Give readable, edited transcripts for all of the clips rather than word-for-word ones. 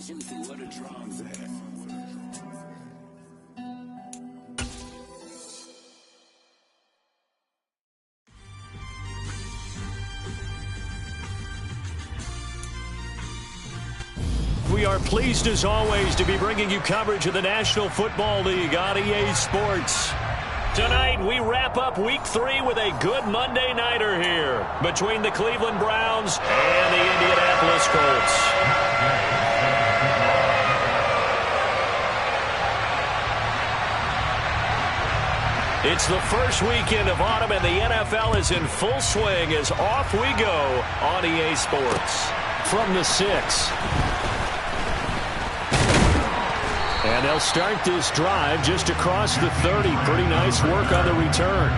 We are pleased as always to be bringing you coverage of the National Football League on EA Sports. Tonight we wrap up Week 3 with a good Monday nighter here between the Cleveland Browns and the Indianapolis Colts. It's the first weekend of autumn and the NFL is in full swing as off we go on EA Sports. From the 6. And they'll start this drive just across the 30. Pretty nice work on the return.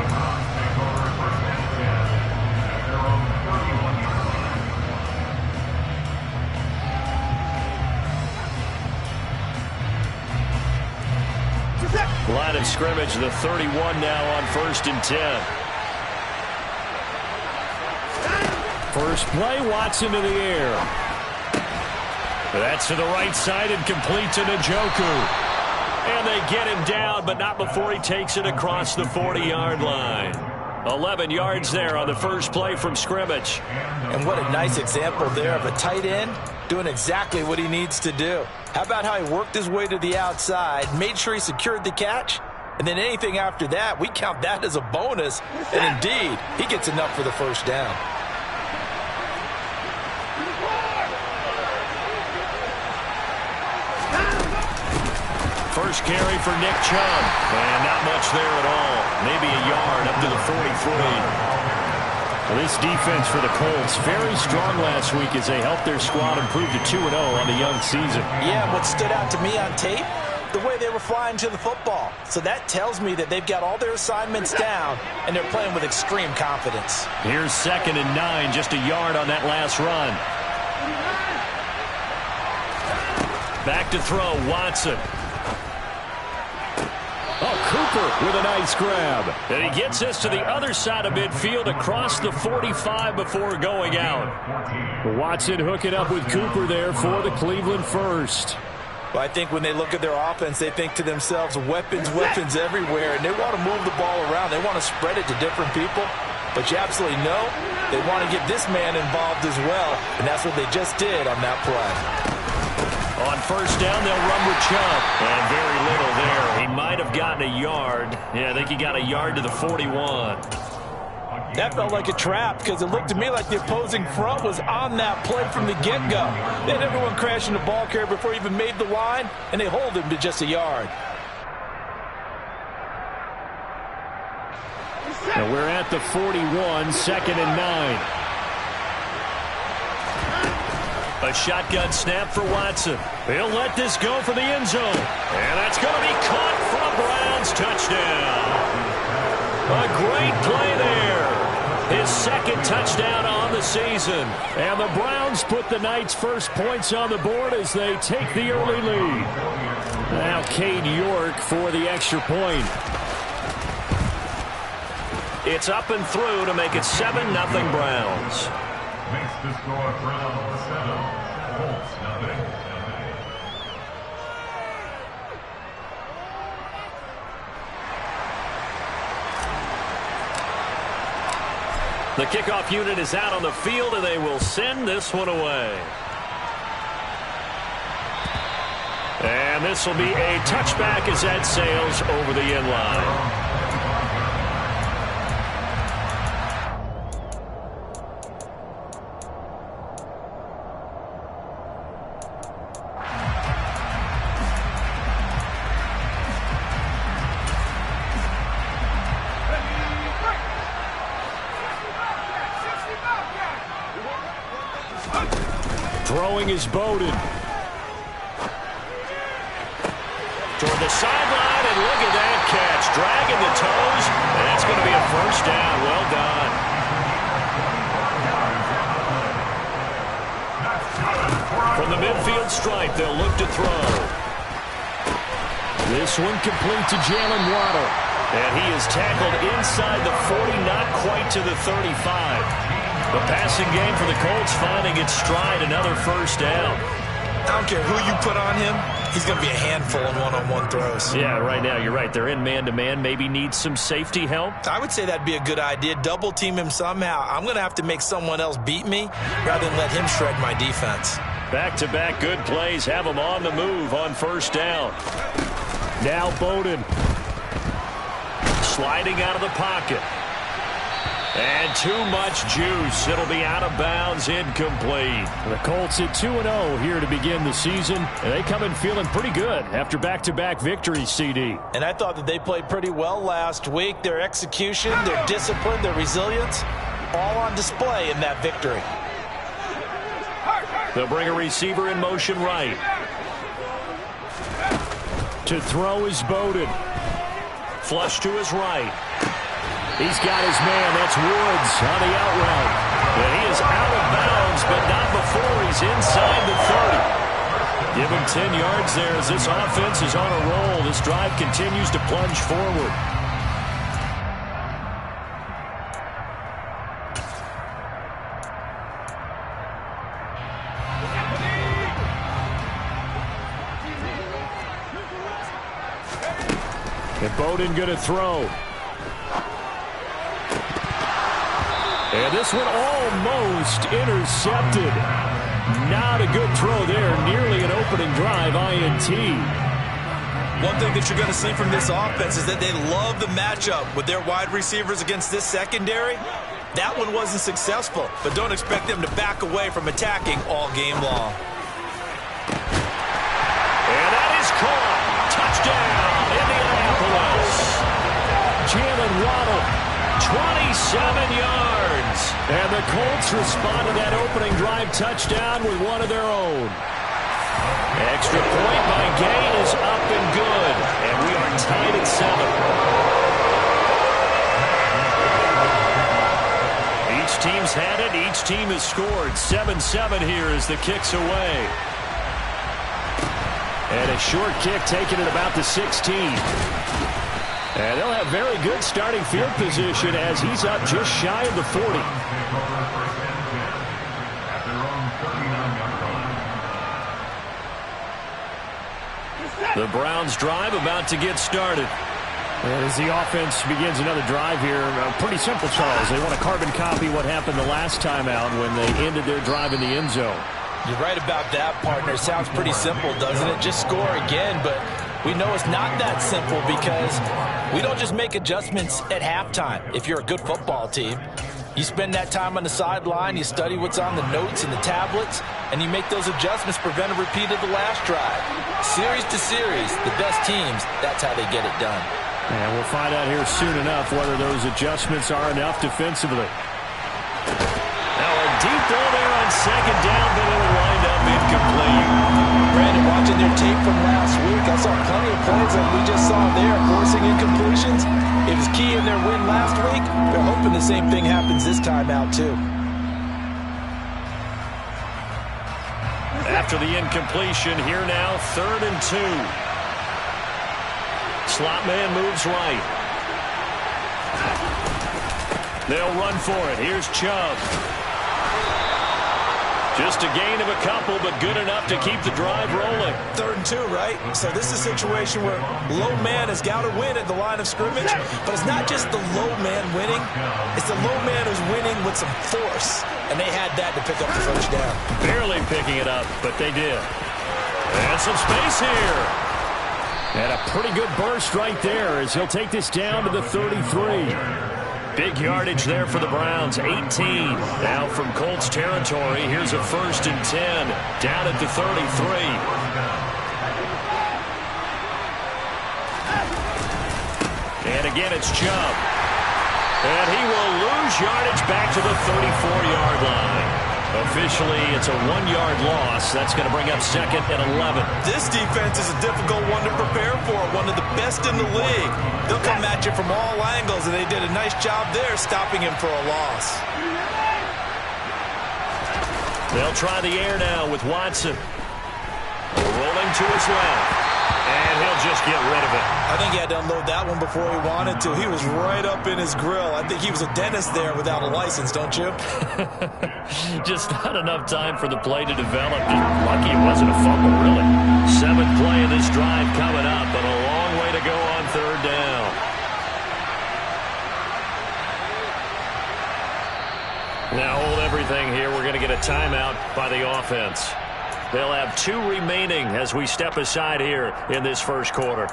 Line of scrimmage, the 31 now on 1st and 10. First play, Watson to the air. That's to the right side and complete to Njoku. And they get him down, but not before he takes it across the 40-yard line. 11 yards there on the first play from scrimmage. And what a nice example there of a tight end doing exactly what he needs to do. How about how he worked his way to the outside, made sure he secured the catch, and then anything after that, we count that as a bonus. And indeed, he gets enough for the first down. First carry for Nick Chubb. And not much there at all. Maybe a yard up to the 43. Well, this defense for the Colts, very strong last week as they helped their squad improve to 2-0 on the young season. Yeah, what stood out to me on tape, the way they were flying to the football. So that tells me that they've got all their assignments down, and they're playing with extreme confidence. Here's 2nd and 9, just a yard on that last run. Back to throw, Watson. Oh, Cooper with a nice grab. And he gets this to the other side of midfield across the 45 before going out. Watson hooking up with Cooper there for the Cleveland first. Well, I think when they look at their offense, they think to themselves, weapons, weapons everywhere, and they want to move the ball around. They want to spread it to different people. But you absolutely know they want to get this man involved as well, and that's what they just did on that play. On first down, they'll run with Chubb. And very little there. He might have gotten a yard. Yeah, I think he got a yard to the 41. That felt like a trap because it looked to me like the opposing front was on that play from the get-go. They had everyone crashing the ball carrier before he even made the line, and they hold him to just a yard. Now we're at the 41, 2nd and 9. A shotgun snap for Watson. He'll let this go for the end zone. And that's going to be caught for a Browns touchdown. A great play there. His 2nd touchdown on the season. And the Browns put the night's first points on the board as they take the early lead. Now Cade York for the extra point. It's up and through to make it 7-0 Browns. Makes the score Browns 7, Colts nothing. The kickoff unit is out on the field, and they will send this one away. And this will be a touchback as that sails over the end line. Throwing is Bowden. Toward the sideline, and look at that catch. Dragging the toes, and that's going to be a first down. Well done. From the midfield stripe, they'll look to throw. This one complete to Jalen Waddle. And he is tackled inside the 40, not quite to the 35. The passing game for the Colts finding its stride, another first down. I don't care who you put on him, he's going to be a handful in one-on-one throws. Yeah, right now you're right. They're in man-to-man. Maybe needs some safety help. I would say that'd be a good idea. Double team him somehow. I'm going to have to make someone else beat me rather than let him shred my defense. Back-to-back good plays have him on the move on first down. Now Bowden sliding out of the pocket. And too much juice. It'll be out of bounds, incomplete. The Colts at 2-0 here to begin the season. And they come in feeling pretty good after back-to-back victories, CD. And I thought that they played pretty well last week. Their execution, their discipline, their resilience, all on display in that victory. They'll bring a receiver in motion right. To throw is Bowden. Flush to his right. He's got his man. That's Woods on the out route. And he is out of bounds, but not before he's inside the 30. Give him 10 yards there as this offense is on a roll. This drive continues to plunge forward. And Bowden going to throw. And this one almost intercepted. Not a good throw there. Nearly an opening drive INT. One thing that you're going to see from this offense is that they love the matchup with their wide receivers against this secondary. That one wasn't successful, but don't expect them to back away from attacking all game long. And that is caught. Touchdown, Indianapolis. Jalen Waddle. 27 yards. And the Colts respond to that opening drive touchdown with one of their own. Extra point by Gay is up and good. And we are tied at 7. Each team's had it. Each team has scored. 7-7 here as the kick's away. And a short kick taken at about the 16. And they'll have very good starting field position as he's up just shy of the 40. The Browns drive about to get started. And as the offense begins another drive here, pretty simple, Charles. They want to carbon copy what happened the last time out when they ended their drive in the end zone. You're right about that, partner. Sounds pretty simple, doesn't it? Just score again, but we know it's not that simple because we don't just make adjustments at halftime. If you're a good football team, you spend that time on the sideline, you study what's on the notes and the tablets, and you make those adjustments, prevent a repeat of the last drive. Series to series, the best teams, that's how they get it done. And we'll find out here soon enough whether those adjustments are enough defensively. Now a deep throw there on second down, but it'll wind up incomplete. Brandon, watching their tape from last week, I saw plenty of plays like we just saw there, forcing incompletions. It was key in their win last week. They're hoping the same thing happens this time out, too. After the incompletion, here now, 3rd and 2. Slot man moves right. They'll run for it. Here's Chubb. Just a gain of a couple, but good enough to keep the drive rolling. 3rd and 2, right? So this is a situation where low man has got to win at the line of scrimmage, but it's not just the low man winning. It's the low man who's winning with some force, and they had that to pick up the first down. Barely picking it up, but they did. And some space here. And a pretty good burst right there as he'll take this down to the 33. Big yardage there for the Browns, 18. Now from Colts territory, here's a 1st and 10, down at the 33. And again, it's Chubb. And he will lose yardage back to the 34-yard line. Officially, it's a 1-yard loss. That's going to bring up 2nd and 11. This defense is a difficult one to prepare for, one of the best in the league. They'll come at you from all angles, and they did a nice job there stopping him for a loss. They'll try the air now with Watson. Rolling to his left. And he'll just get rid of it. I think he had to unload that one before he wanted to. He was right up in his grill. I think he was a dentist there without a license, don't you? Just not enough time for the play to develop. Just lucky it wasn't a fumble, really. 7th play of this drive coming up, but a long way to go on 3rd down. Now hold everything here. We're going to get a timeout by the offense. They'll have 2 remaining as we step aside here in this first quarter.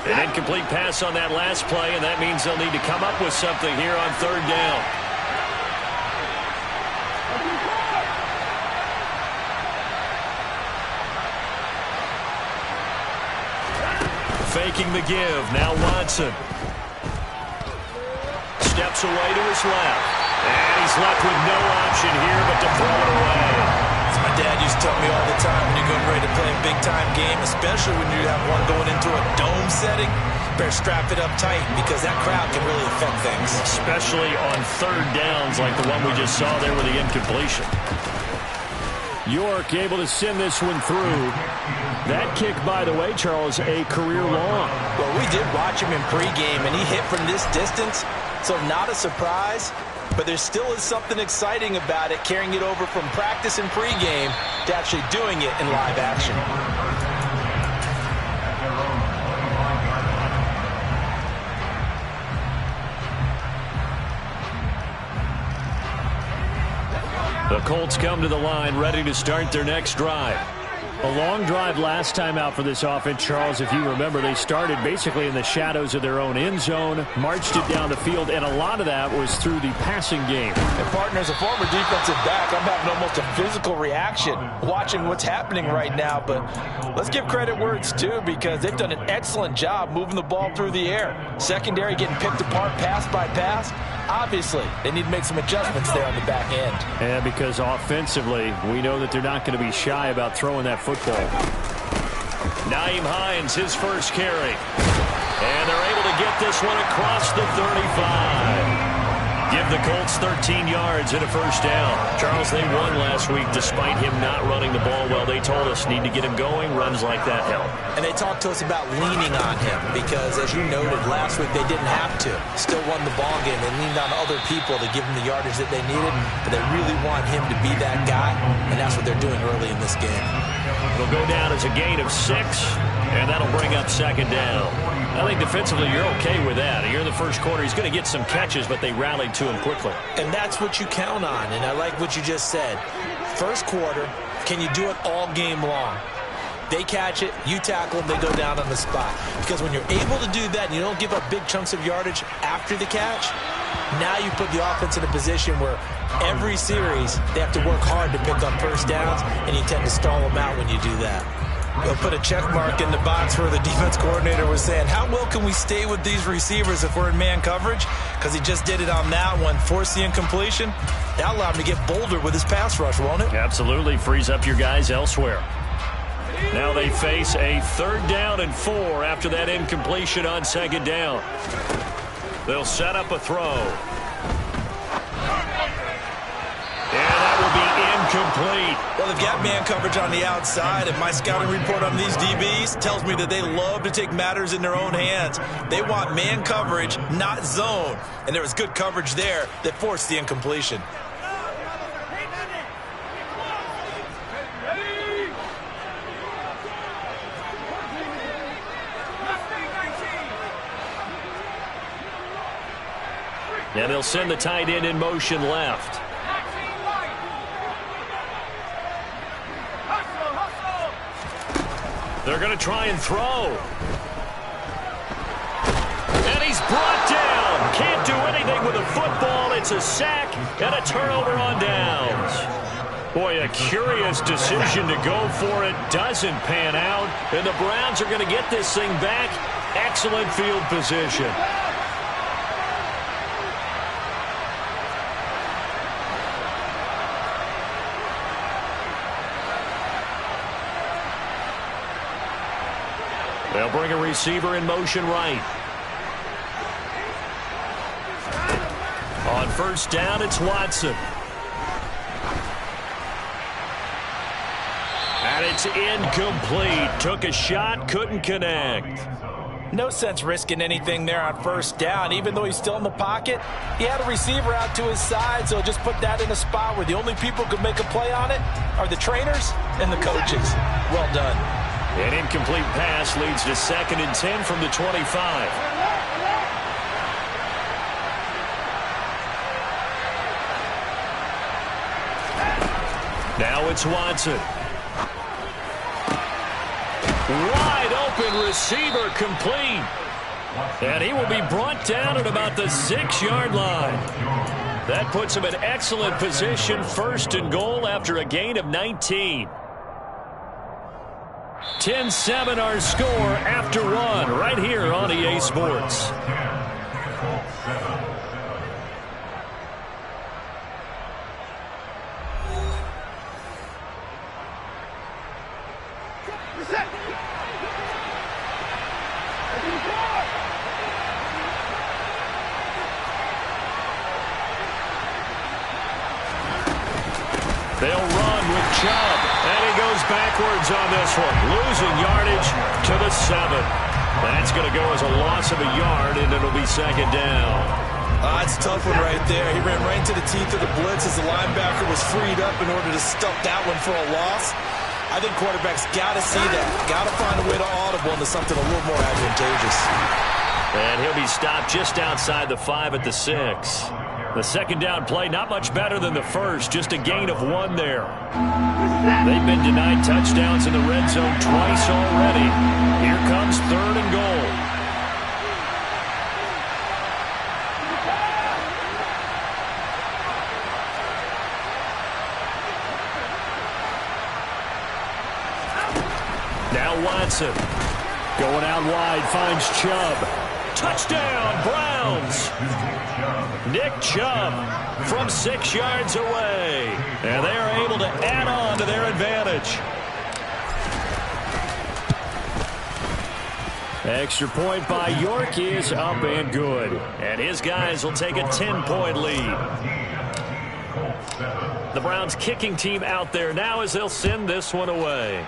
An incomplete pass on that last play, and that means they'll need to come up with something here on 3rd down. Faking the give. Now Watson. Steps away to his left. And he's left with no option here but to throw it away. As my dad used to tell me all the time, when you're getting ready to play a big-time game, especially when you have one going into a dome setting, better strap it up tight because that crowd can really affect things. Especially on 3rd downs like the one we just saw there with the incompletion. York able to send this one through. That kick, by the way, Charles, a career long. Well, we did watch him in pregame, and he hit from this distance, so not a surprise. But there still is something exciting about it, carrying it over from practice and pregame to actually doing it in live action. The Colts come to the line, ready to start their next drive. A long drive last time out for this offense, Charles. If you remember, they started basically in the shadows of their own end zone, marched it down the field, and a lot of that was through the passing game. And partner, as a former defensive back, I'm having almost a physical reaction watching what's happening right now. But let's give credit where it's due because they've done an excellent job moving the ball through the air. Secondary getting picked apart pass by pass. Obviously, they need to make some adjustments there on the back end. And because offensively, we know that they're not going to be shy about throwing that football. Nyheim Hines, his first carry. And they're able to get this one across the 35. Give the Colts 13 yards and a first down. Charles, they won last week despite him not running the ball well. They told us need to get him going. Runs like that help. And they talked to us about leaning on him because, as you noted, last week they didn't have to. Still won the ball game. They leaned on other people to give them the yardage that they needed, but they really want him to be that guy, and that's what they're doing early in this game. It'll go down as a gain of 6, and that'll bring up 2nd down. I think defensively you're okay with that. Here in the first quarter, he's going to get some catches, but they rallied to him quickly. And that's what you count on, and I like what you just said. First quarter, can you do it all game long? They catch it, you tackle them, they go down on the spot. Because when you're able to do that and you don't give up big chunks of yardage after the catch, now you put the offense in a position where every series they have to work hard to pick up first downs, and you tend to stall them out when you do that. They'll put a check mark in the box where the defense coordinator was saying, how well can we stay with these receivers if we're in man coverage? Because he just did it on that one, forced the incompletion. That'll allow him to get bolder with his pass rush, won't it? Absolutely. Frees up your guys elsewhere. Now they face a 3rd down and 4 after that incompletion on 2nd down. They'll set up a throw. And that will be incomplete. Well, they've got man coverage on the outside, and my scouting report on these DBs tells me that they love to take matters in their own hands. They want man coverage, not zone. And there was good coverage there that forced the incompletion. And they'll send the tight end in motion left. They're going to try and throw. And he's brought down. Can't do anything with a football. It's a sack and a turnover on downs. Boy, a curious decision to go for it. Doesn't pan out. And the Browns are going to get this thing back. Excellent field position. They'll bring a receiver in motion right. On first down, it's Watson. And it's incomplete. Took a shot, couldn't connect. No sense risking anything there on first down. Even though he's still in the pocket, he had a receiver out to his side, so just put that in a spot where the only people who could make a play on it are the trainers and the coaches. Well done. An incomplete pass leads to 2nd and 10 from the 25. Now it's Watson. Wide open receiver complete. And he will be brought down at about the 6-yard line. That puts him in excellent position, 1st and goal after a gain of 19. 10-7 our score after 1 right here on EA Sports. They'll run with Chubb, and he goes backwards on this one, losing yardage to the 7. That's going to go as a loss of a yard, and it'll be 2nd down. It's a tough one right there. He ran right into the teeth of the blitz as the linebacker was freed up in order to stuff that one for a loss. I think quarterbacks got to see that. Got to find a way to audible into something a little more advantageous. And he'll be stopped just outside the 5 at the 6. The 2nd down play, not much better than the first, just a gain of 1 there. They've been denied touchdowns in the red zone twice already. Here comes 3rd and goal. Now Watson. Going out wide, finds Chubb. Touchdown, Browns. Nick Chubb from 6 yards away. And they are able to add on to their advantage. Extra point by York is up and good. And his guys will take a 10-point lead. The Browns kicking team out there now as they'll send this one away.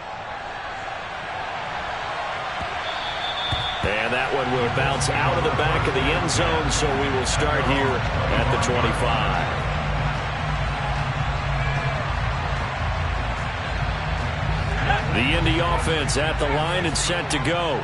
And that one will bounce out of the back of the end zone, so we will start here at the 25. The Indy offense at the line and set to go.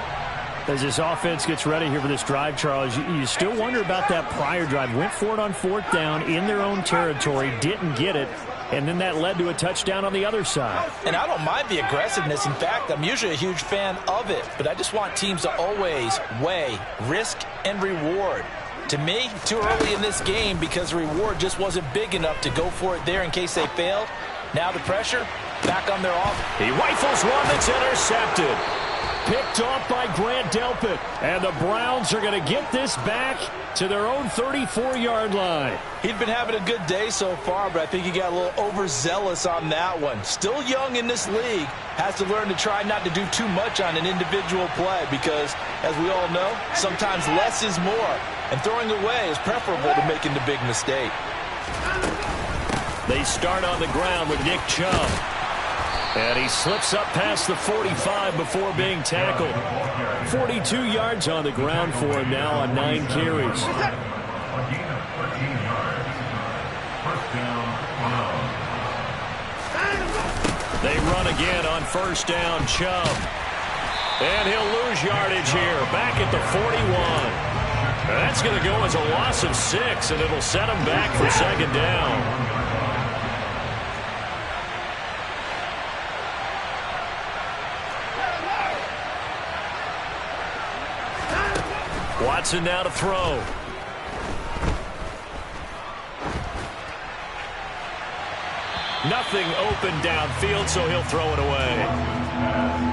As this offense gets ready here for this drive, Charles, you still wonder about that prior drive. Went for it on 4th down in their own territory, didn't get it, and then that led to a touchdown on the other side. And I don't mind the aggressiveness. In fact, I'm usually a huge fan of it. But I just want teams to always weigh risk and reward. To me, too early in this game because the reward just wasn't big enough to go for it there in case they failed. Now the pressure back on their offense. He rifles one that's intercepted. Picked off by Grant Delpit. And the Browns are going to get this back to their own 34-yard line. He'd been having a good day so far, but I think he got a little overzealous on that one. Still young in this league. Has to learn to try not to do too much on an individual play because, as we all know, sometimes less is more. And throwing away is preferable to making the big mistake. They start on the ground with Nick Chubb. And he slips up past the 45 before being tackled. 42 yards on the ground for him now on 9 carries. They run again on first down, Chubb. And he'll lose yardage here, back at the 41. That's going to go as a loss of 6, and it'll set him back for 2nd down. Watson now to throw. Nothing open downfield, so he'll throw it away.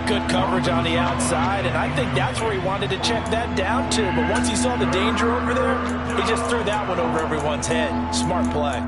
Good coverage on the outside, and I think that's where he wanted to check that down to. But once he saw the danger over there, he just threw that one over everyone's head. Smart play.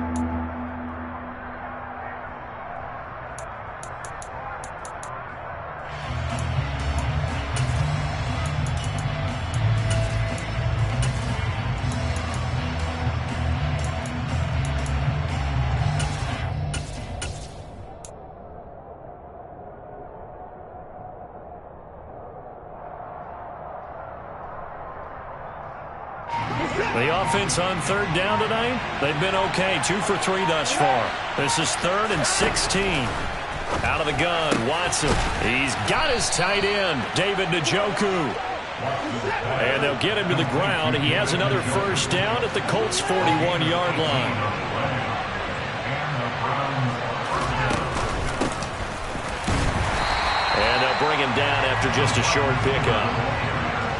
The offense on third down tonight, they've been okay. 2 for 3 thus far. This is 3rd and 16. Out of the gun, Watson. He's got his tight end, David Njoku. And they'll get him to the ground. He has another first down at the Colts' 41-yard line. And they'll bring him down after just a short pickup.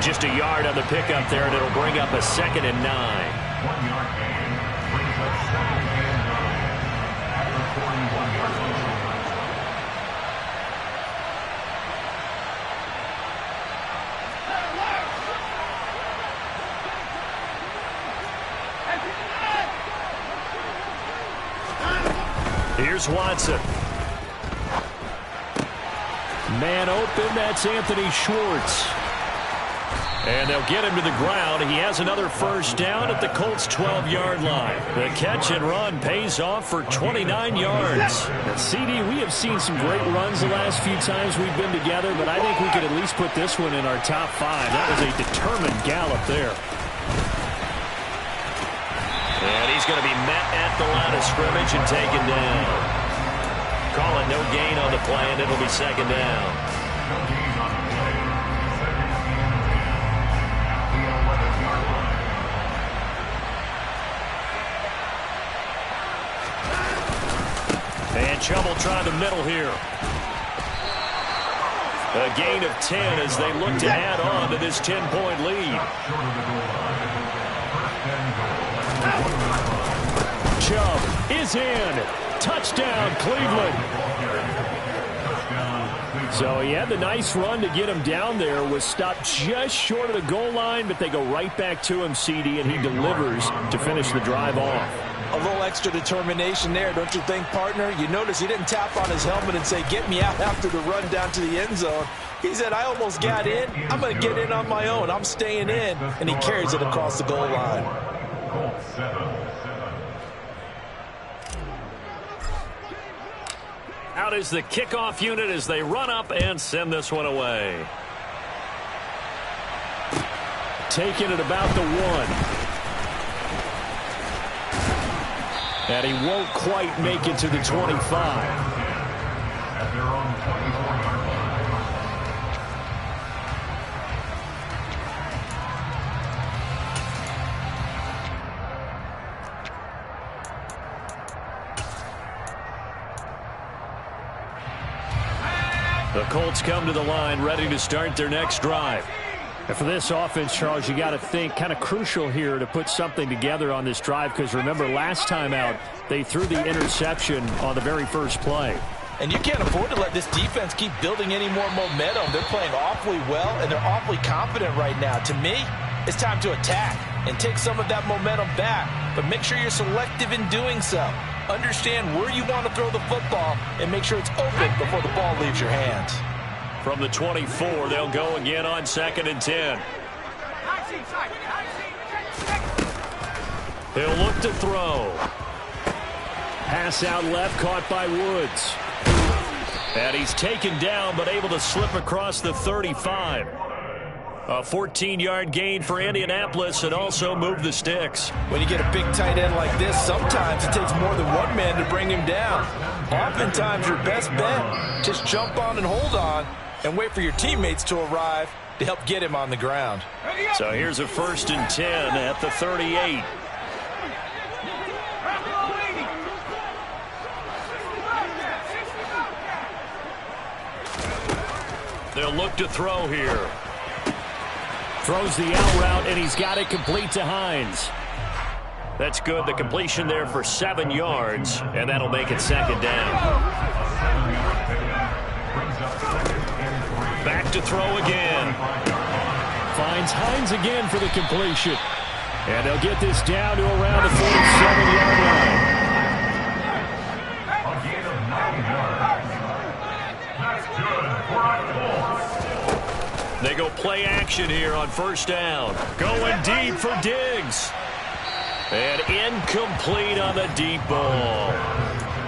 Just a yard on the pickup there, and it'll bring up a 2nd and 9. 1-yard gain brings up 2nd and 9 at the 41-yard line. Here's Watson. Man open, that's Anthony Schwartz. And they'll get him to the ground. He has another first down at the Colts' 12-yard line. The catch and run pays off for 29 yards. CD, we have seen some great runs the last few times we've been together, but I think we could at least put this one in our top 5. That was a determined gallop there. And he's going to be met at the line of scrimmage and taken down. Call it no gain on the play, and it'll be 2nd down. No gain on the play. 2nd and 10 at the 11-yard line. And Chubb will try the middle here. A gain of 10 as they look to add on to this 10-point lead. Short of the goal line. 1st and goal. Chubb is in. Touchdown, Cleveland. So he had the nice run to get him down there, was stopped just short of the goal line, but they go right back to him, CD, and he delivers to finish the drive off. A little extra determination there, don't you think, partner? You notice he didn't tap on his helmet and say, get me out after the run down to the end zone. He said, I almost got in. I'm going to get in on my own. I'm staying in. And he carries it across the goal line. Colts 7. Out is the kickoff unit as they run up and send this one away. Taking it about the 1. And he won't quite make it to the 25. At their own 24-yard line. The Colts come to the line ready to start their next drive. And for this offense, Charles, you got to think kind of crucial here to put something together on this drive, because remember last time out they threw the interception on the very first play. And you can't afford to let this defense keep building any more momentum. They're playing awfully well, and they're awfully confident right now. To me, it's time to attack and take some of that momentum back, but make sure you're selective in doing so. Understand where you want to throw the football and make sure it's open before the ball leaves your hands. From the 24, they'll go again on 2nd and 10. He'll look to throw. Pass out left, caught by Woods. And he's taken down, but able to slip across the 35. A 14-yard gain for Indianapolis, and also move the sticks. When you get a big tight end like this, sometimes it takes more than one man to bring him down. Oftentimes, your best bet, just jump on and hold on and wait for your teammates to arrive to help get him on the ground. So here's a 1st and 10 at the 38. They'll look to throw here. Throws the out route, and he's got it complete to Hines. That's good. The completion there for 7 yards, and that'll make it 2nd down. Back to throw again. Finds Hines again for the completion. And they'll get this down to around the 47-yard line. A gain of 9 yards. That's good for a Colts. They go play action here on 1st down. Going deep for Diggs. And incomplete on the deep ball.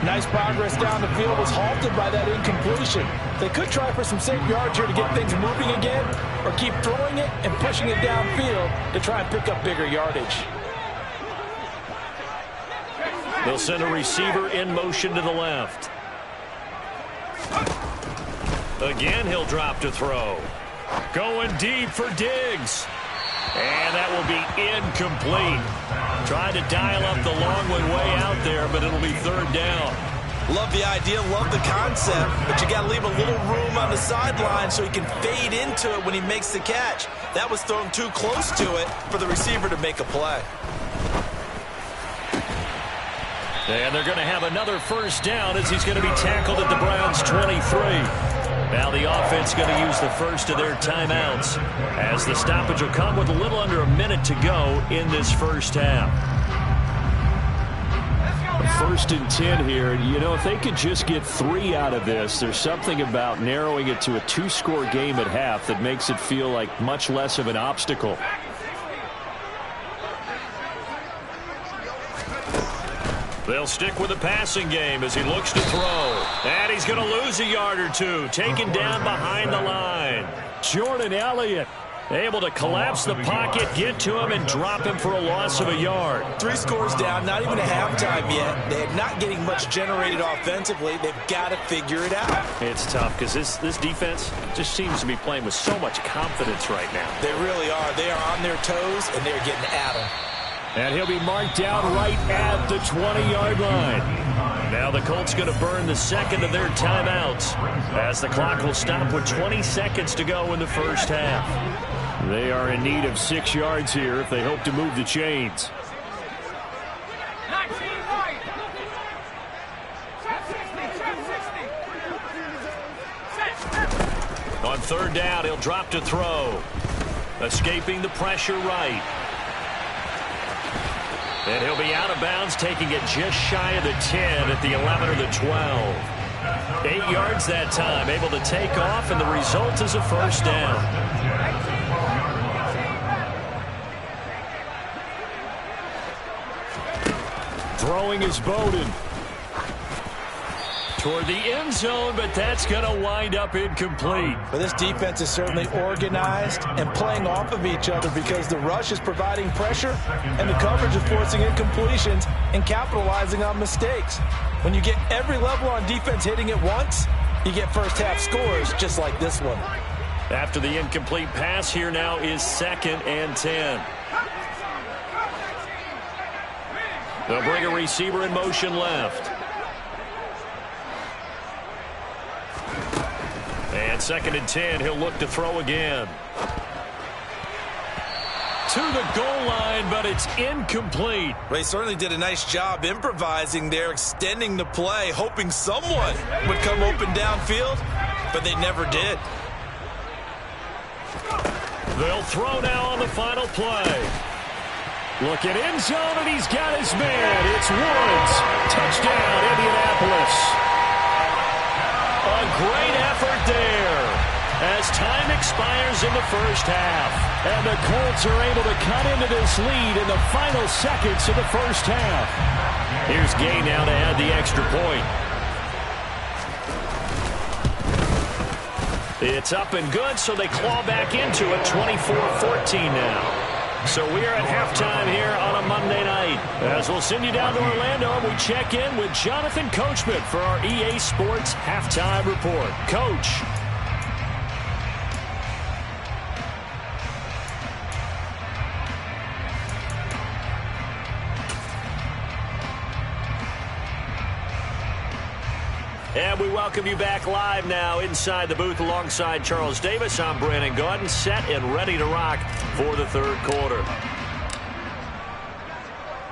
Nice progress down the field was halted by that incompletion. They could try for some safe yards here to get things moving again, or keep throwing it and pushing it downfield to try and pick up bigger yardage. They'll send a receiver in motion to the left. Again, he'll drop to throw. Going deep for Diggs. And that will be incomplete. Trying to dial up the long one way out there, but it'll be third down. Love the idea, love the concept, but you got to leave a little room on the sideline so he can fade into it when he makes the catch. That was thrown too close to it for the receiver to make a play. And they're going to have another first down as he's going to be tackled at the Browns' 23. Now the offense going to use the first of their timeouts as the stoppage will come with a little under a minute to go in this first half. 1st and 10 here. You know, if they could just get 3 out of this, there's something about narrowing it to a 2-score game at half that makes it feel like much less of an obstacle. They'll stick with the passing game as he looks to throw. And he's going to lose a yard or two, taken down behind the line. Jordan Elliott able to collapse the pocket, get to him, and drop him for a loss of a yard. 3 scores down, not even a halftime yet. They're not getting much generated offensively. They've got to figure it out. It's tough because this defense just seems to be playing with so much confidence right now. They really are. They are on their toes, and they're getting at them. And he'll be marked down right at the 20-yard line. Now the Colts going to burn the second of their timeouts as the clock will stop with 20 seconds to go in the first half. They are in need of 6 yards here if they hope to move the chains. On third down, he'll drop to throw. Escaping the pressure right. And he'll be out of bounds, taking it just shy of the 10 at the 11 or the 12. 8 yards that time, able to take off, and the result is a first down. Throwing is Bowden. Toward the end zone, but that's going to wind up incomplete. But this defense is certainly organized and playing off of each other because the rush is providing pressure and the coverage is forcing incompletions and capitalizing on mistakes. When you get every level on defense hitting at once, you get first half scores just like this one. After the incomplete pass, here now is 2nd and 10. They'll bring a receiver in motion left. And 2nd and 10, he'll look to throw again. To the goal line, but it's incomplete. They certainly did a nice job improvising there, extending the play, hoping someone would come open downfield, but they never did. They'll throw now on the final play. Look at end zone, and he's got his man. It's Woods. Touchdown, Indianapolis. A great effort there as time expires in the first half. And the Colts are able to cut into this lead in the final seconds of the first half. Here's Gay now to add the extra point. It's up and good, so they claw back into it, 24-14 now. So we are at halftime here on a Monday night. As we'll send you down to Orlando, and we check in with Jonathan Coachman for our EA Sports Halftime Report. Coach. And we welcome you back live now inside the booth alongside Charles Davis. I'm Brandon Gaudin, set and ready to rock for the third quarter.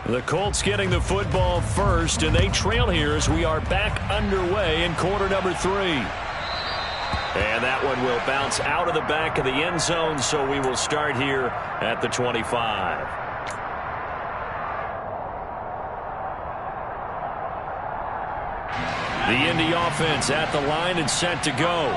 The Colts getting the football first, and they trail here as we are back underway in quarter number 3. And that one will bounce out of the back of the end zone, so we will start here at the 25. The Indy offense at the line and set to go.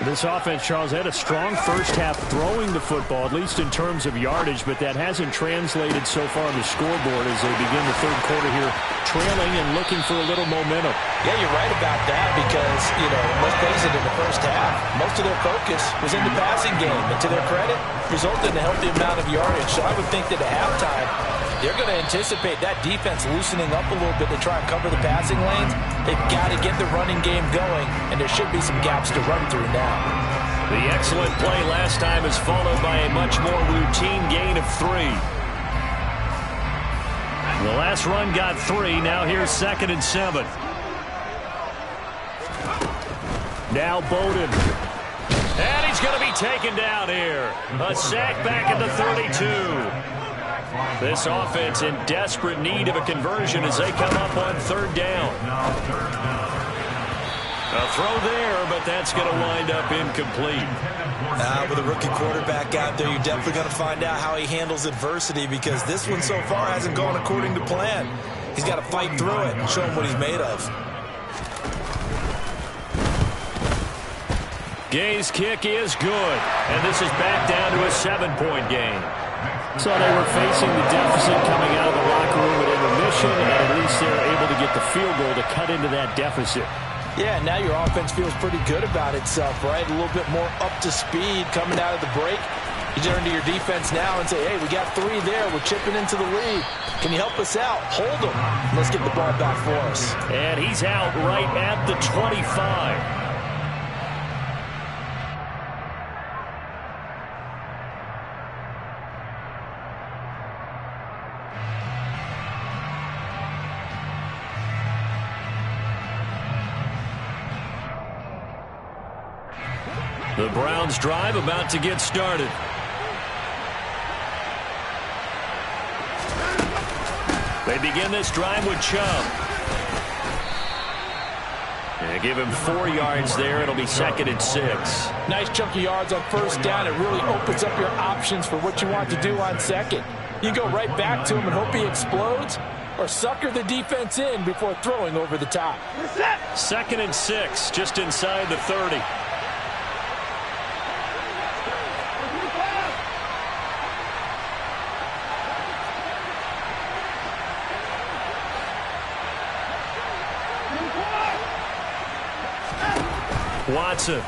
This offense, Charles, had a strong first half throwing the football, at least in terms of yardage, but that hasn't translated so far on the scoreboard as they begin the third quarter here, trailing and looking for a little momentum. Yeah, you're right about that because, let's face it, in the first half, most of their focus was in the passing game, and to their credit, resulted in a healthy amount of yardage. So I would think that at halftime, they're going to anticipate that defense loosening up a little bit to try and cover the passing lanes. They've got to get the running game going, and there should be some gaps to run through now. The excellent play last time is followed by a much more routine gain of 3. The last run got 3. Now here's 2nd and 7. Now Bowden. And he's going to be taken down here. A sack back at the 32. This offense in desperate need of a conversion as they come up on 3rd down. A throw there, but that's going to wind up incomplete. With a rookie quarterback out there, you're definitely going to find out how he handles adversity, because this one so far hasn't gone according to plan. He's got to fight through it and show him what he's made of. Gay's kick is good, and this is back down to a 7-point game. So they were facing the deficit coming out of the locker room at intermission, and at least they're able to get the field goal to cut into that deficit. Yeah, now your offense feels pretty good about itself, right? A little bit more up to speed coming out of the break. You turn to your defense now and say, hey, we got 3 there. We're chipping into the lead. Can you help us out? Hold them. Let's get the ball back for us. And he's out right at the 25. The Browns drive about to get started. They begin this drive with Chubb. And give him 4 yards there. It'll be 2nd and 6. Nice chunk of yards on 1st down. It really opens up your options for what you want to do on 2nd. You go right back to him and hope he explodes, or sucker the defense in before throwing over the top. 2nd and 6, just inside the 30. Watson.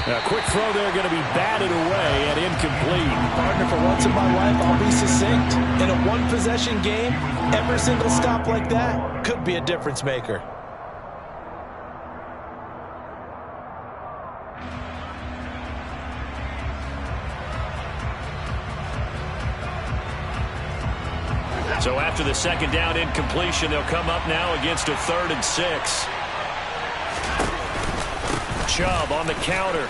A quick throw there, going to be batted away and incomplete. Partner, for once in my life, I'll be succinct. In a one-possession game, every single stop like that could be a difference maker. So after the 2nd down incompletion, they'll come up now against a 3rd and 6. Chubb on the counter.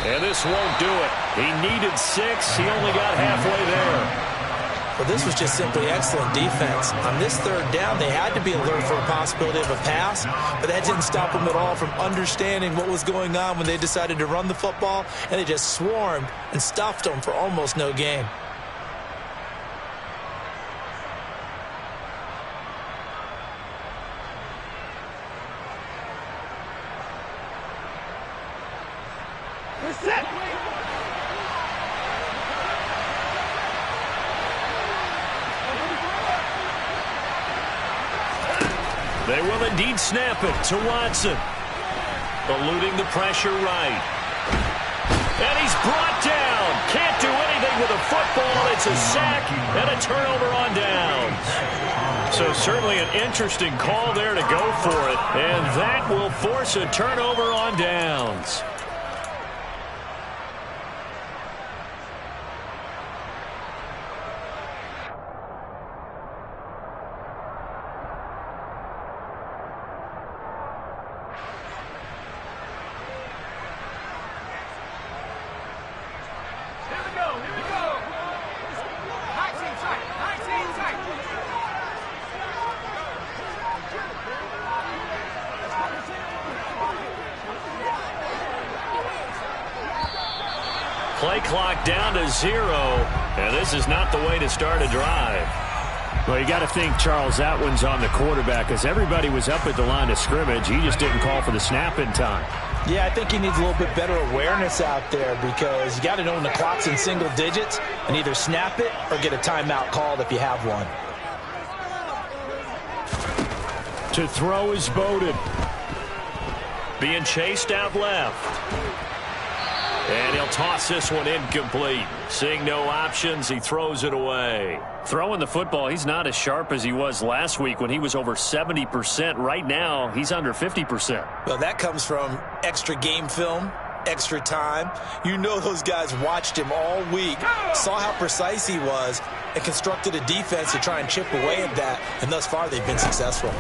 And this won't do it. He needed 6. He only got halfway there. Well, this was just simply excellent defense. On this 3rd down, they had to be alert for a possibility of a pass, but that didn't stop them at all from understanding what was going on when they decided to run the football, and they just swarmed and stuffed them for almost no gain. They will indeed snap it to Watson. Eluding the pressure right. And he's brought down. Can't do anything with the football. It's a sack and a turnover on downs. So certainly an interesting call there to go for it. And that will force a turnover on downs. Play clock down to 0, and this is not the way to start a drive. Well, you got to think, Charles, that one's on the quarterback, as everybody was up at the line of scrimmage. He just didn't call for the snap in time. Yeah, I think he needs a little bit better awareness out there, because you got to know when the clock's in single digits and either snap it or get a timeout called if you have one. To throw is Bowden. Being chased out left. And he'll toss this one incomplete. Seeing no options, he throws it away. Throwing the football, he's not as sharp as he was last week when he was over 70%. Right now, he's under 50%. Well, that comes from extra game film, extra time. You know those guys watched him all week, saw how precise he was, and constructed a defense to try and chip away at that. And thus far, they've been successful.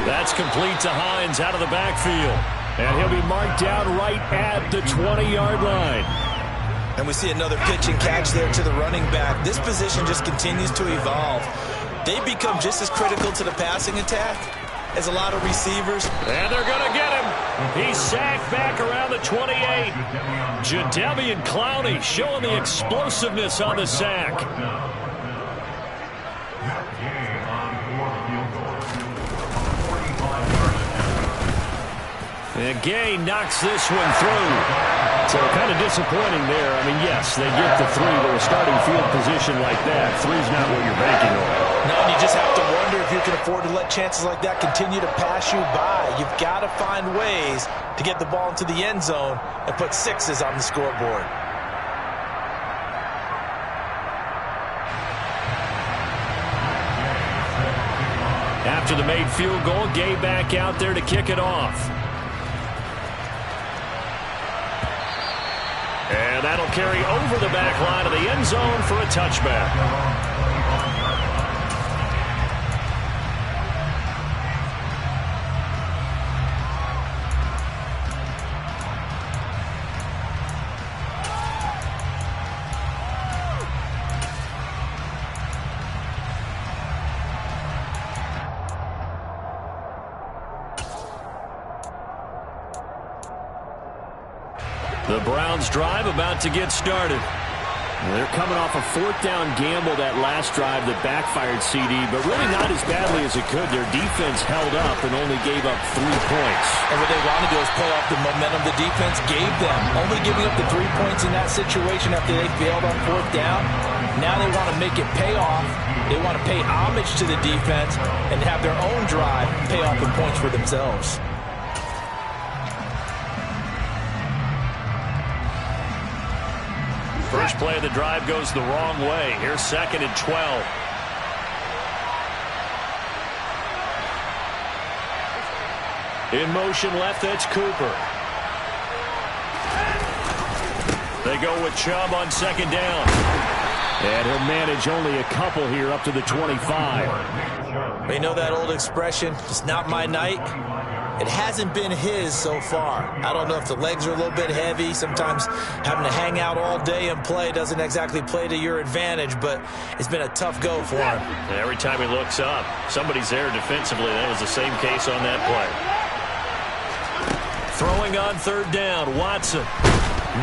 That's complete to Hines out of the backfield. And he'll be marked down right at the 20-yard line. And we see another pitch and catch there to the running back. This position just continues to evolve. They become just as critical to the passing attack as a lot of receivers. And they're going to get him. He's sacked back around the 28. Jadeveon Clowney showing the explosiveness on the sack. And Gay knocks this one through. So kind of disappointing there. I mean, yes, they get the 3, but a starting field position like that, 3's not what you're banking on. No, and you just have to wonder if you can afford to let chances like that continue to pass you by. You've got to find ways to get the ball into the end zone and put 6s on the scoreboard. After the made field goal, Gay back out there to kick it off. And that'll carry over the back line of the end zone for a touchback. The Browns drive about to get started. They're coming off a 4th down gamble that last drive that backfired CD, but really not as badly as it could. Their defense held up and only gave up 3 points. And what they want to do is play off the momentum the defense gave them. Only giving up the 3 points in that situation after they failed on 4th down. Now they want to make it pay off. They want to pay homage to the defense and have their own drive pay off in points for themselves. First play of the drive goes the wrong way. Here's 2nd and 12. In motion left, that's Cooper. They go with Chubb on 2nd down. And he'll manage only a couple here up to the 25. You know that old expression, it's not my night? It hasn't been his so far. I don't know if the legs are a little bit heavy. Sometimes having to hang out all day and play doesn't exactly play to your advantage, but it's been a tough go for him. And every time he looks up, somebody's there defensively. That was the same case on that play. Throwing on 3rd down, Watson.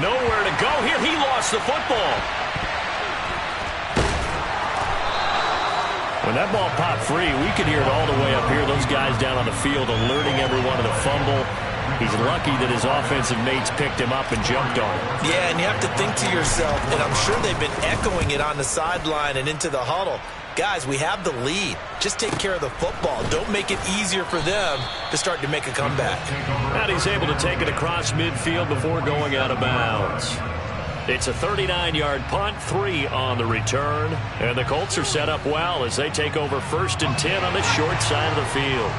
Nowhere to go here. He lost the football. When that ball popped free, we could hear it all the way up here. Those guys down on the field alerting everyone of the fumble. He's lucky that his offensive mates picked him up and jumped on him. Yeah, and you have to think to yourself, and I'm sure they've been echoing it on the sideline and into the huddle. Guys, we have the lead. Just take care of the football. Don't make it easier for them to start to make a comeback. And he's able to take it across midfield before going out of bounds. It's a 39-yard punt, 3 on the return. And the Colts are set up well as they take over 1st and 10 on the short side of the field.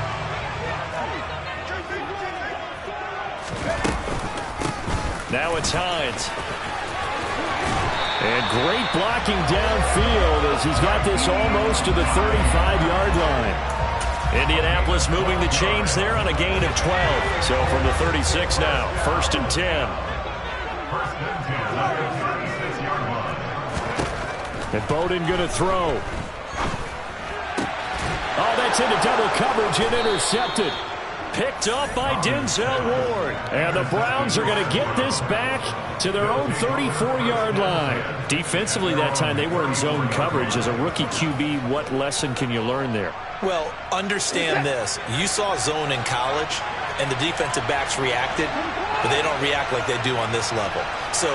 Now it's Hines. And great blocking downfield as he's got this almost to the 35-yard line. Indianapolis moving the chains there on a gain of 12. So from the 36 now, 1st and 10. And Bowden going to throw. Oh, that's into double coverage and intercepted. Picked up by Denzel Ward. And the Browns are going to get this back to their own 34-yard line. Defensively that time, they were in zone coverage. As a rookie QB, what lesson can you learn there? Well, understand this. You saw zone in college, and the defensive backs reacted, but they don't react like they do on this level. So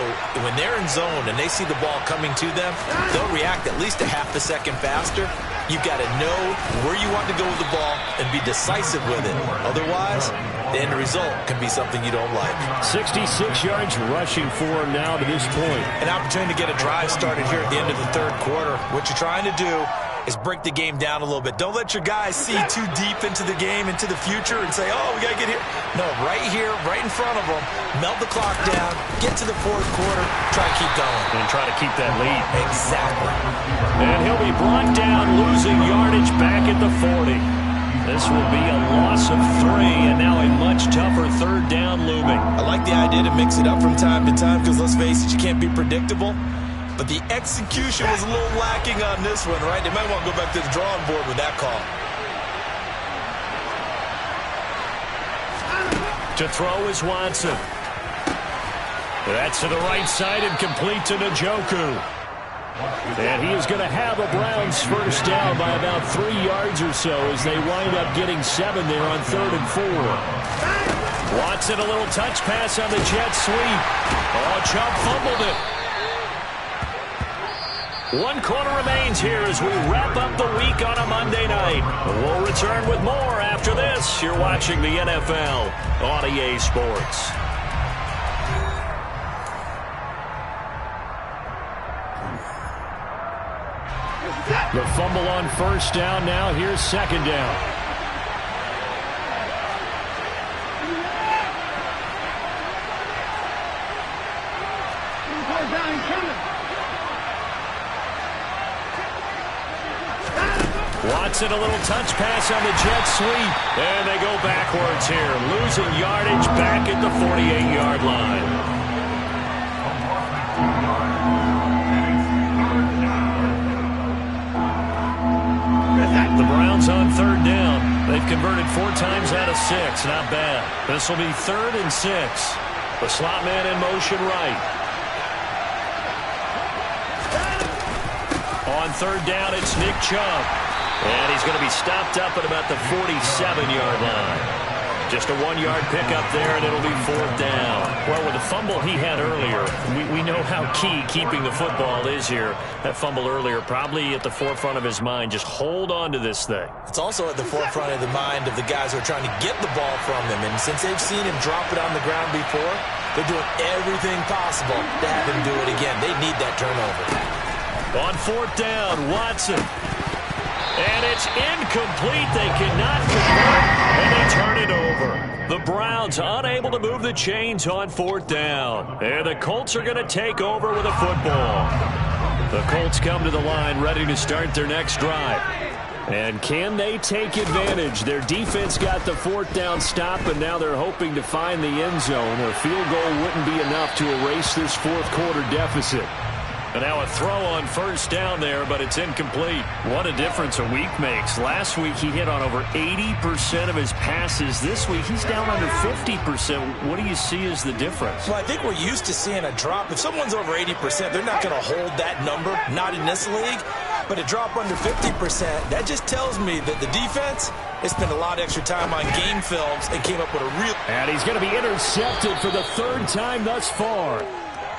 when they're in zone and they see the ball coming to them, they'll react at least a half a second faster. You've got to know where you want to go with the ball and be decisive with it. Otherwise, the end result can be something you don't like. 66 yards rushing for him now to this point. An opportunity to get a drive started here at the end of the third quarter. What you're trying to do is break the game down a little bit. Don't let your guys see too deep into the game, into the future, and say, oh, we got to get here. No, right here, right in front of them, melt the clock down, get to the fourth quarter, try to keep going. And try to keep that lead. Exactly. And he'll be brought down, losing yardage back at the 40. This will be a loss of 3, and now a much tougher third down looming. I like the idea to mix it up from time to time because, let's face it, you can't be predictable. But the execution was a little lacking on this one, right? They might want to go back to the drawing board with that call. To throw is Watson. That's to the right side and complete to Njoku. And he is going to have a Browns first down by about 3 yards or so as they wind up getting 7 there on 3rd and 4. Watson, a little touch pass on the jet sweep. Oh, Chubb fumbled it. 1 quarter remains here as we wrap up the week on a Monday night. We'll return with more after this. You're watching the NFL on EA Sports. The fumble on first down now. Here's second down. Watson, a little touch pass on the jet sweep. And they go backwards here, losing yardage back at the 48-yard line. The Browns on third down. They've converted 4 times out of 6. Not bad. This will be 3rd and 6. The slot man in motion right. On third down, it's Nick Chubb. And he's going to be stopped up at about the 47-yard line. Just a 1-yard pickup there, and it'll be 4th down. Well, with the fumble he had earlier, we know how key keeping the football is here. That fumble earlier probably at the forefront of his mind. Just hold on to this thing. It's also at the forefront of the mind of the guys who are trying to get the ball from him. And since they've seen him drop it on the ground before, they're doing everything possible to have him do it again. They need that turnover. On 4th down, Watson. And it's incomplete. They cannot convert, and they turn it over. The Browns unable to move the chains on 4th down. And the Colts are going to take over with a football. The Colts come to the line ready to start their next drive. And can they take advantage? Their defense got the 4th down stop, and now they're hoping to find the end zone. A field goal wouldn't be enough to erase this 4th quarter deficit. And now a throw on first down there, but it's incomplete. What a difference a week makes. Last week he hit on over 80% of his passes. This week he's down under 50%. What do you see as the difference? Well, I think we're used to seeing a drop. If someone's over 80%, they're not going to hold that number, not in this league. But a drop under 50%, that just tells me that the defense has spent a lot of extra time on game films and came up with a real... And he's going to be intercepted for the 3rd time thus far.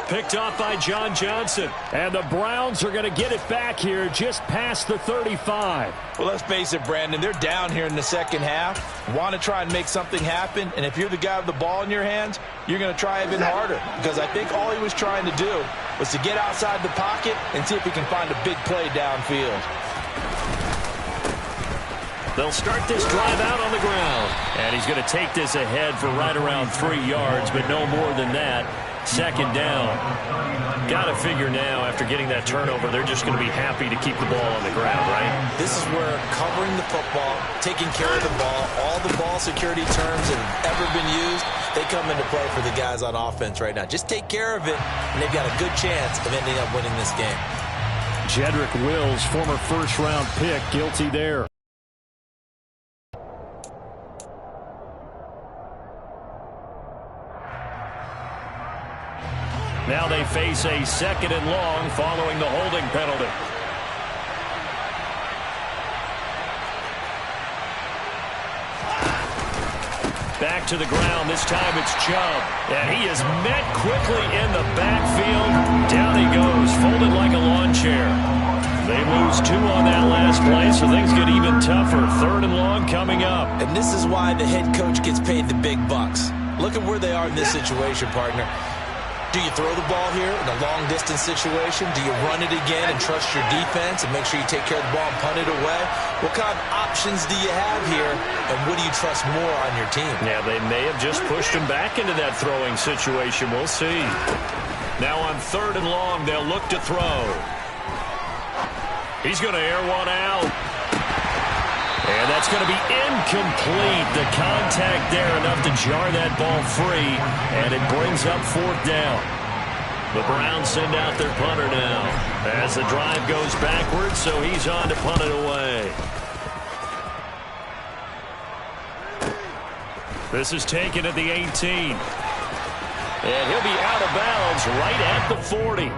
Picked off by John Johnson. And the Browns are going to get it back here just past the 35. Well, let's face it, Brandon. They're down here in the second half. Want to try and make something happen. And if you're the guy with the ball in your hands, you're going to try even harder. Because I think all he was trying to do was to get outside the pocket and see if he can find a big play downfield. They'll start this drive out on the ground. And he's going to take this ahead for right around 3 yards, but no more than that. 2nd down. Got to figure now, after getting that turnover, they're just going to be happy to keep the ball on the ground, right? This is where covering the football, taking care of the ball, all the ball security terms that have ever been used, they come into play for the guys on offense right now. Just take care of it, and they've got a good chance of ending up winning this game. Jedrick Wills, former first-round pick, guilty there. Now they face a 2nd and long following the holding penalty. Back to the ground. This time it's Chubb. And he is met quickly in the backfield. Down he goes, folded like a lawn chair. They lose 2 on that last play, so things get even tougher. 3rd and long coming up. And this is why the head coach gets paid the big bucks. Look at where they are in this situation, partner. Do you throw the ball here in a long-distance situation? Do you run it again and trust your defense and make sure you take care of the ball and punt it away? What kind of options do you have here, and what do you trust more on your team? Yeah, they may have just pushed him back into that throwing situation. We'll see. Now on 3rd and long, they'll look to throw. He's going to air one out. And that's going to be incomplete. The contact there enough to jar that ball free, and it brings up 4th down. The Browns send out their punter now as the drive goes backwards, so he's on to punt it away. This is taken at the 18. And he'll be out of bounds right at the 40.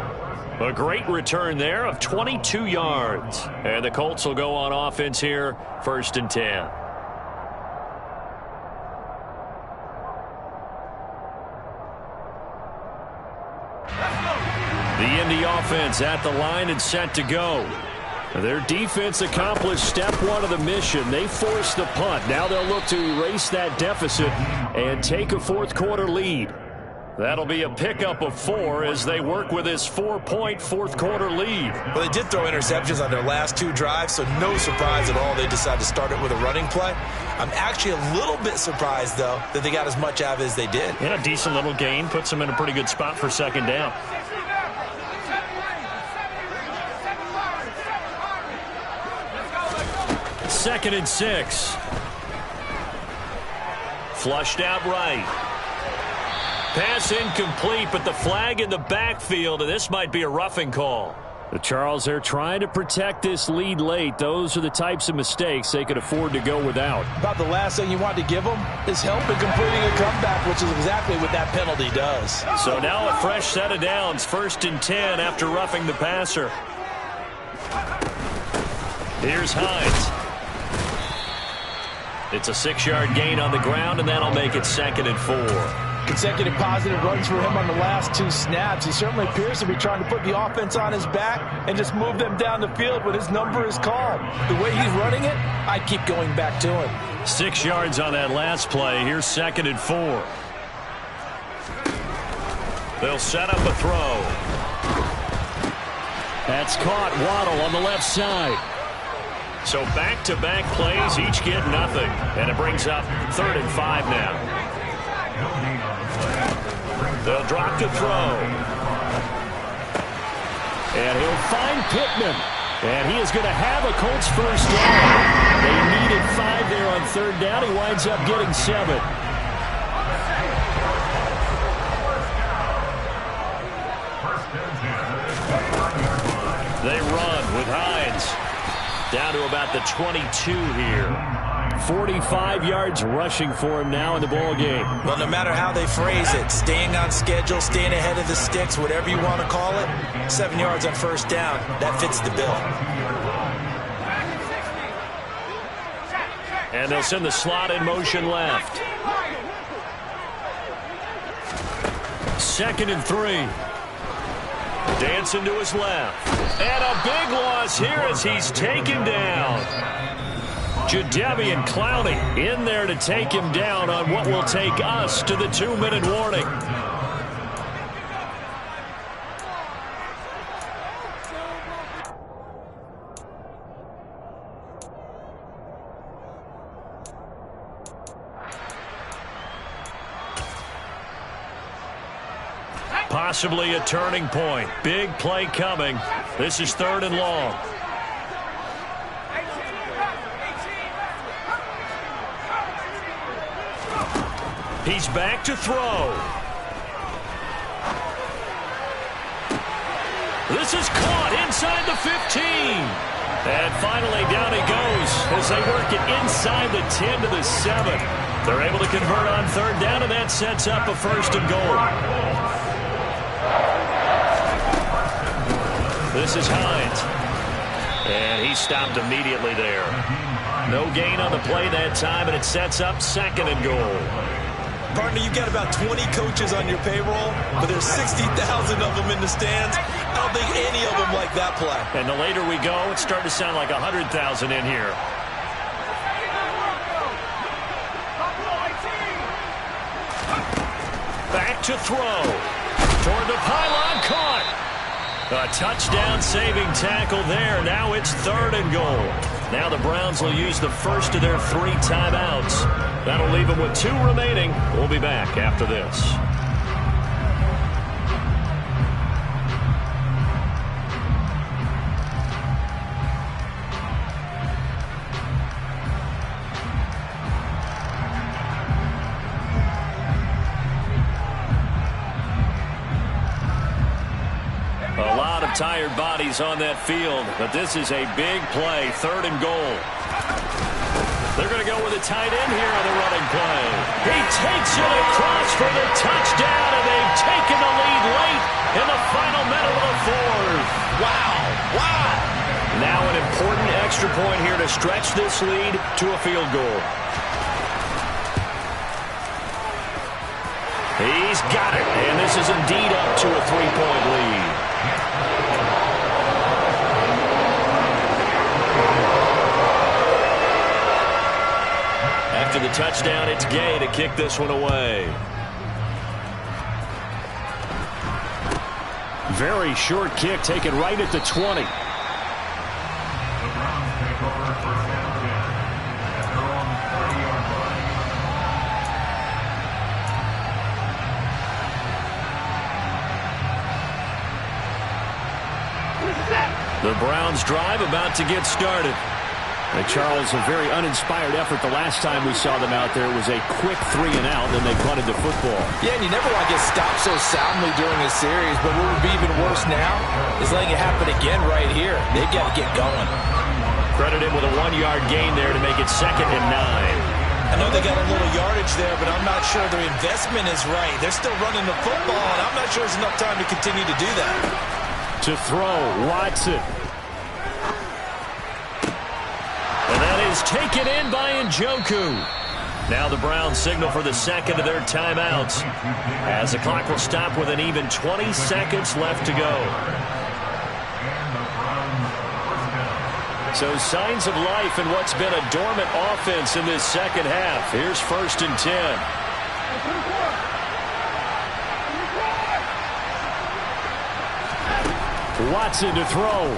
A great return there of 22 yards. And the Colts will go on offense here, 1st and 10. The Indy offense at the line and set to go. Their defense accomplished step 1 of the mission. They forced the punt. Now they'll look to erase that deficit and take a 4th quarter lead. That'll be a pickup of 4 as they work with this 4-point 4th quarter lead. Well, they did throw interceptions on their last 2 drives, so no surprise at all they decided to start it with a running play. I'm actually a little bit surprised, though, that they got as much out of it as they did. Yeah, a decent little gain. Puts them in a pretty good spot for 2nd down. Second and 6. Flushed out right. Pass incomplete, but the flag in the backfield, and this might be a roughing call. The Charles, they're trying to protect this lead late. Those are the types of mistakes they could afford to go without. About the last thing you want to give them is help in completing a comeback, which is exactly what that penalty does. So now a fresh set of downs, 1st and 10 after roughing the passer. Here's Hines. It's a 6-yard gain on the ground, and that'll make it 2nd and 4. Consecutive positive runs for him on the last 2 snaps. He certainly appears to be trying to put the offense on his back and just move them down the field when his number is called. The way he's running it, I'd keep going back to him. 6 yards on that last play. Here's 2nd and 4. They'll set up a throw. That's caught. Waddle on the left side. So back-to-back plays, each get nothing. And it brings up 3rd and 5 now. They'll drop to throw. And he'll find Pittman. And he is going to have a Colts 1st down. They needed 5 there on 3rd down. He winds up getting 7. They run with Hines. Down to about the 22 here. 45 yards rushing for him now in the ball game. Well, no matter how they phrase it, staying on schedule, staying ahead of the sticks, whatever you want to call it, 7 yards on 1st down, that fits the bill. And they'll send the slot in motion left. 2nd and 3. Dancing to his left. And a big loss here as he's taken down. Jadeveon Clowney in there to take him down on what will take us to the 2-minute warning. Possibly a turning point. Big play coming. This is 3rd and long. He's back to throw. This is caught inside the 15. And finally down he goes as they work it inside the 10 to the 7. They're able to convert on 3rd down, and that sets up a 1st and goal. This is Hines. And he stopped immediately there. No gain on the play that time, and it sets up 2nd and goal. Partner, you've got about 20 coaches on your payroll, but there's 60,000 of them in the stands. I don't think any of them like that play. And the later we go, it's starting to sound like 100,000 in here. Back to throw. Toward the pylon, caught. A touchdown-saving tackle there. Now it's 3rd and goal. Now the Browns will use the first of their 3 timeouts. That'll leave them with 2 remaining. We'll be back after this. A lot of tired bodies on that field, but this is a big play. 3rd and goal. They're going to go with a tight end here on the running play. He takes it across for the touchdown, and they've taken the lead late in the final minute of the 4th. Wow. Wow. Now an important extra point here to stretch this lead to a field goal. He's got it, and this is indeed up to a 3-point lead. After the touchdown, it's Gay to kick this one away. Very short kick, taken right at the 20. The Browns take over 1st and 10 at their own 30-yard line. The Browns drive about to get started. Charles, a very uninspired effort the last time we saw them out there. It was a quick 3 and out, and they punted the football. Yeah, and you never want to get stopped so soundly during a series, but what would be even worse now is letting it happen again right here. They've got to get going. Credit him with a 1-yard gain there to make it 2nd and 9. I know they got a little yardage there, but I'm not sure their investment is right. They're still running the football, and I'm not sure there's enough time to continue to do that. To throw, Watson. And that is taken in by Njoku. Now the Browns signal for the 2nd of their timeouts, as the clock will stop with an even 20 seconds left to go. So signs of life in what's been a dormant offense in this 2nd half. Here's 1st and 10. Watson to throw.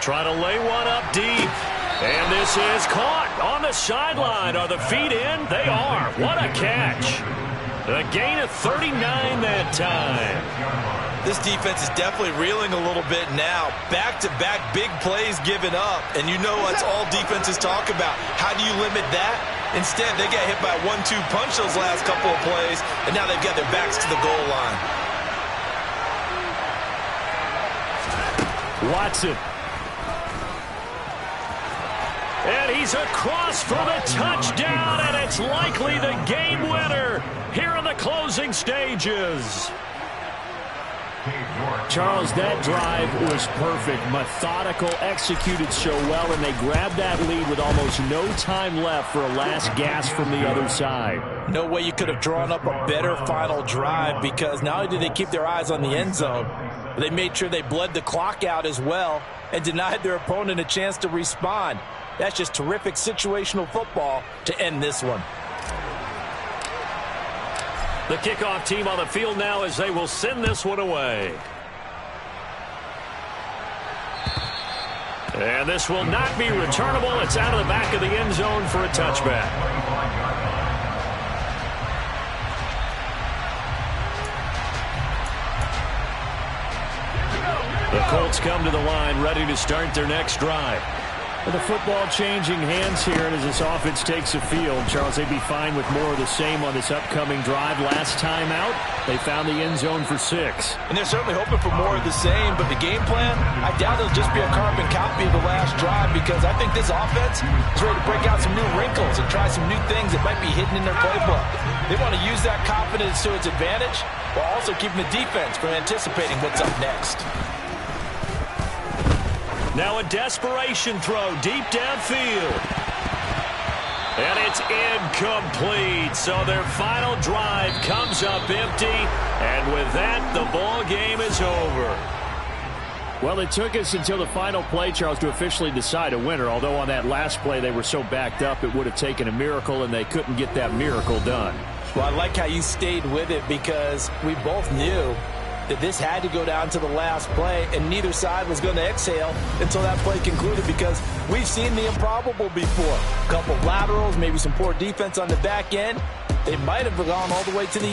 Try to lay one up deep. And this is caught on the sideline. Are the feet in? They are. What a catch. A gain of 39 that time. This defense is definitely reeling a little bit now. Back-to-back big plays given up. And you know that's all defenses talk about. How do you limit that? Instead, they got hit by a 1-2 punch those last couple of plays. And now they've got their backs to the goal line. Watson. And he's across for the touchdown, and it's likely the game winner here in the closing stages. Charles, that drive was perfect. Methodical, executed so well, and they grabbed that lead with almost no time left for a last gasp from the other side. No way you could have drawn up a better final drive, because not only did they keep their eyes on the end zone, but they made sure they bled the clock out as well and denied their opponent a chance to respond. That's just terrific situational football to end this one. The kickoff team on the field now as they will send this one away. And this will not be returnable. It's out of the back of the end zone for a touchback. The Colts come to the line ready to start their next drive. With the football changing hands here, and as this offense takes the field, Charles, they'd be fine with more of the same on this upcoming drive. Last time out, they found the end zone for 6. And they're certainly hoping for more of the same, but the game plan, I doubt it'll just be a carbon copy of the last drive, because I think this offense is ready to break out some new wrinkles and try some new things that might be hidden in their playbook. They want to use that confidence to its advantage, while also keeping the defense from anticipating what's up next. Now a desperation throw deep downfield. And it's incomplete. So their final drive comes up empty. And with that, the ball game is over. Well, it took us until the final play, Charles, to officially decide a winner. Although on that last play they were so backed up, it would have taken a miracle, and they couldn't get that miracle done. Well, I like how you stayed with it because we both knew that this had to go down to the last play, and neither side was going to exhale until that play concluded because we've seen the improbable before. A couple laterals, maybe some poor defense on the back end. They might have gone all the way to the